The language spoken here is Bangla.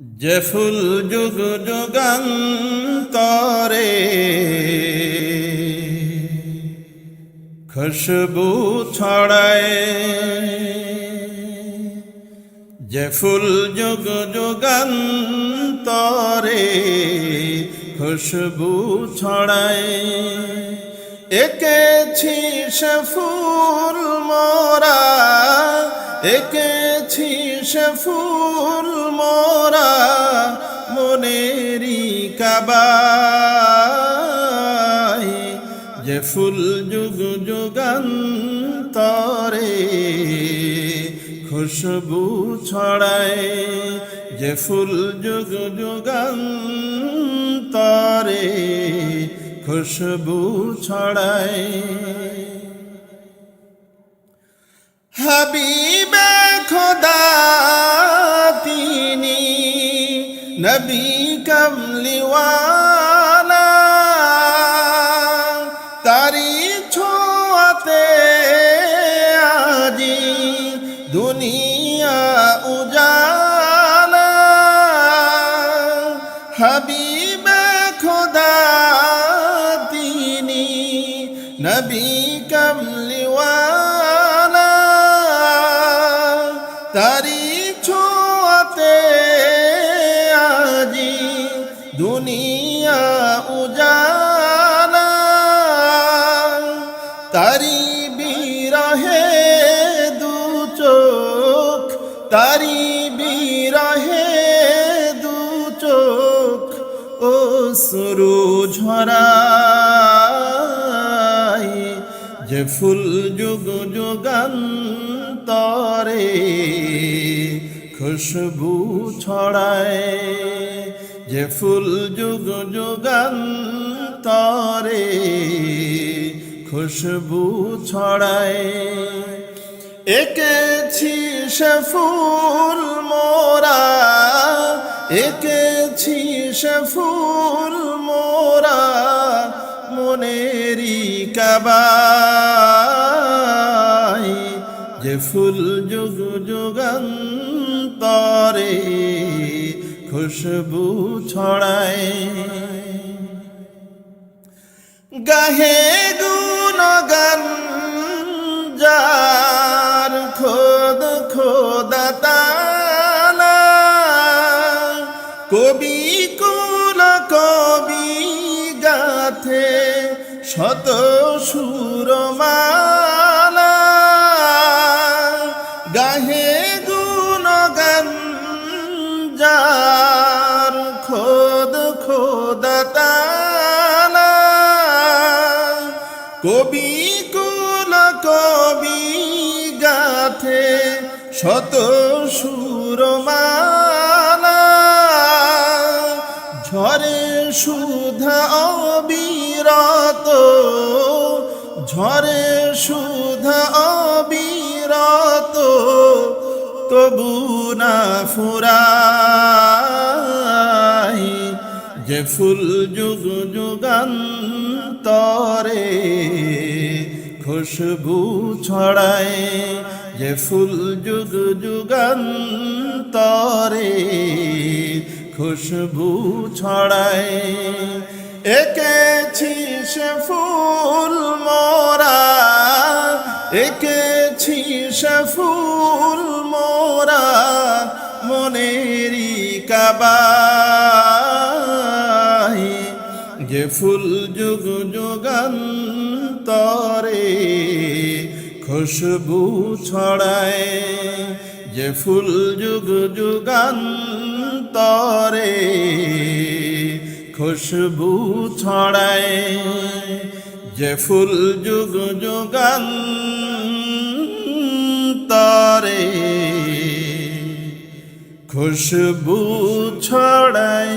যে ফুল যুগ যুগান্তরে খুশবু ছড়ায়, যে ফুল যুগ যুগান্তরে খুশবু ছড়ায়, এঁকেছি সে ফুল মোরা, এঁকেছি সে ফুল মোরা মনেরি কাবায়। যে ফুল যুগ যুগান্তরে খুশবু ছড়ায়, যে ফুল যুগ যুগান্তরে খুশবু ছড়ায়। হাবিবে খোদা তিনি নবী কমলিওয়ালা, তারি ছোঁয়াতে আজি দুনিয়া উজালা। হাবিবে খোদা তিনি নবী কমলিওয়ালা, তারি ছোঁয়াতে আজি দুনিয়া উজালা। তারি বিরহে দু চোখ, তারি বিরহে দু চোখ অশ্রু ঝরায়। যে ফুল যুগ যুগান্তরে খুশবু ছড়ায়, যে ফুল যুগ যুগান্তরে খুশবু ছড়ায়। এঁকেছি সে ফুল মোরা, এঁকেছি সে ফুল মোরা মনেরি কাবায়। যে ফুল যুগ যুগান্তরে খুশবু ছড়ায়। গাহে গুণগান যার খোদ খোদা তাআলা, কবি কুল কবি গাথে শত সুরমালা। গাহে গুণগান যার খোদ খোদা তাআলা, কবি কুল কবি গাথে শত সুরমালা। ঝরে সুধা অবিরত, ঝরে সুধা অবিরত, তবু না ফুরায়। যে ফুল যুগ যুগান্তরে খুশবু ছড়ায়, যে ফুল যুগ যুগান্তরে খুশবু ছড়ায়। এঁকেছি সে ফুল মোরা, এঁকেছি সে ফুল মোরা মনেরি কাবায়। যে ফুল যুগ যুগান্তরে খুশবু ছড়ায়, যে ফুল যুগ যুগান্তরে খুশবু ছড়ায়। যে ফুল যুগ যুগান্তরে খুশবু ছড়ায়।